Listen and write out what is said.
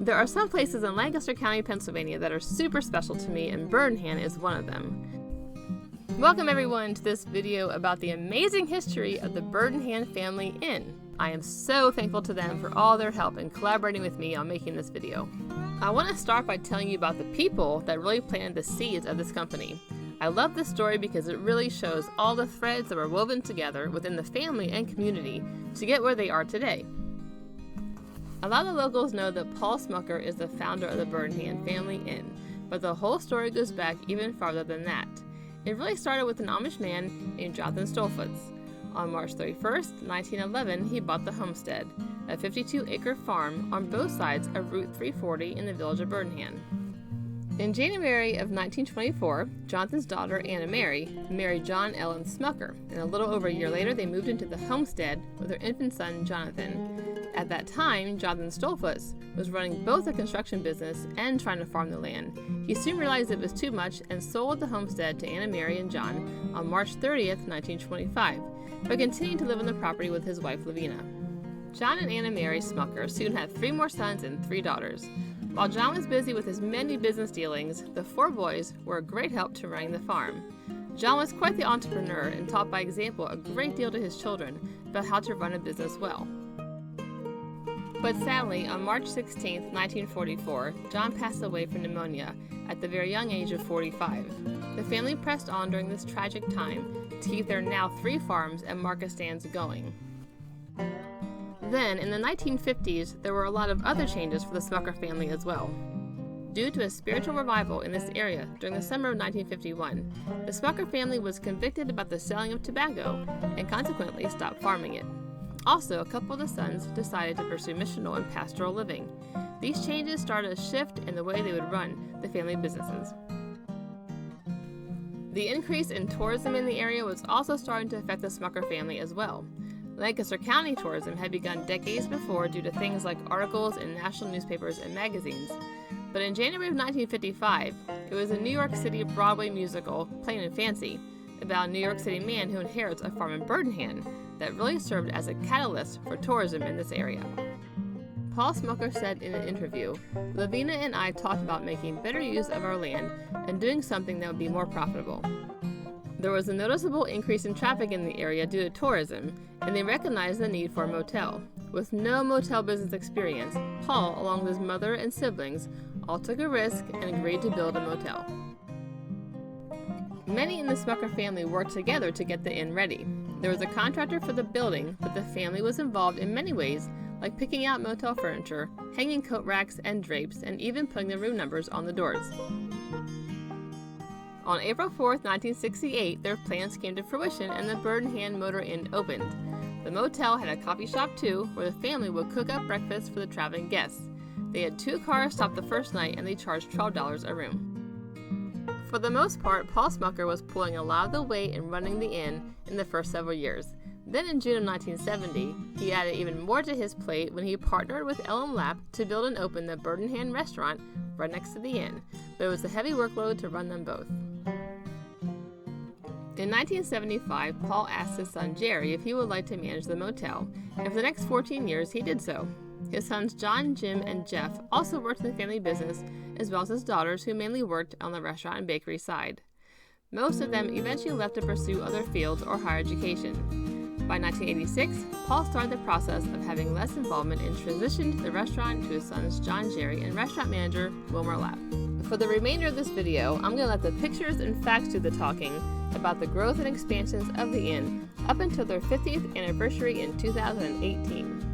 There are some places in Lancaster County, Pennsylvania that are super special to me, and Birnhan is one of them. Welcome everyone to this video about the amazing history of the Birnhan Family Inn. I am so thankful to them for all their help in collaborating with me on making this video. I want to start by telling you about the people that really planted the seeds of this company. I love this story because it really shows all the threads that were woven together within the family and community to get where they are today. A lot of locals know that Paul Smucker is the founder of the Birnhan Family Inn, but the whole story goes back even farther than that. It really started with an Amish man named Jonathan Stolfutz. On March 31st, 1911, he bought the Homestead, a 52-acre farm on both sides of Route 340 in the village of Birnhan. In January of 1924, Jonathan's daughter, Anna Mary, married John Elam Smucker, and a little over a year later they moved into the homestead with their infant son, Jonathan. At that time, Jonathan Stolfutz was running both a construction business and trying to farm the land. He soon realized it was too much and sold the homestead to Anna Mary and John on March 30th, 1925, but continued to live on the property with his wife, Lavina. John and Anna Mary Smucker soon had 3 more sons and 3 daughters. While John was busy with his many business dealings, the 4 boys were a great help to running the farm. John was quite the entrepreneur and taught by example a great deal to his children about how to run a business well. But sadly, on March 16, 1944, John passed away from pneumonia at the very young age of 45. The family pressed on during this tragic time to keep their now 3 farms and market stands going. Then, in the 1950s, there were a lot of other changes for the Smucker family as well. Due to a spiritual revival in this area during the summer of 1951, the Smucker family was convicted about the selling of tobacco and consequently stopped farming it. Also, a couple of the sons decided to pursue missional and pastoral living. These changes started a shift in the way they would run the family businesses. The increase in tourism in the area was also starting to affect the Smucker family as well. Lancaster County tourism had begun decades before due to things like articles in national newspapers and magazines. But in January of 1955, it was a New York City Broadway musical, Plain and Fancy, about a New York City man who inherits a farm in Birnhan that really served as a catalyst for tourism in this area. Paul Smucker said in an interview, "Lavina and I talked about making better use of our land and doing something that would be more profitable. There was a noticeable increase in traffic in the area due to tourism, and they recognized the need for a motel. With no motel business experience, Paul, along with his mother and siblings, all took a risk and agreed to build a motel." Many in the Smucker family worked together to get the inn ready. There was a contractor for the building, but the family was involved in many ways, like picking out motel furniture, hanging coat racks and drapes, and even putting the room numbers on the doors. On April 4th, 1968, their plans came to fruition and the Birnhan Motor Inn opened. The motel had a coffee shop too, where the family would cook up breakfast for the traveling guests. They had 2 cars stopped the first night and they charged $12 a room. For the most part, Paul Smucker was pulling a lot of the weight in running the inn in the first several years. Then in June of 1970, he added even more to his plate when he partnered with Wilmer Lapp to build and open the Birnhan restaurant right next to the inn, but it was a heavy workload to run them both. In 1975, Paul asked his son Jerry if he would like to manage the motel, and for the next 14 years he did so. His sons John, Jim, and Jeff also worked in the family business, as well as his daughters, who mainly worked on the restaurant and bakery side. Most of them eventually left to pursue other fields or higher education. By 1986, Paul started the process of having less involvement and transitioned the restaurant to his sons John, Jerry, and restaurant manager Wilmer Lapp. For the remainder of this video, I'm going to let the pictures and facts do the talking about the growth and expansions of the inn up until their 50th anniversary in 2018.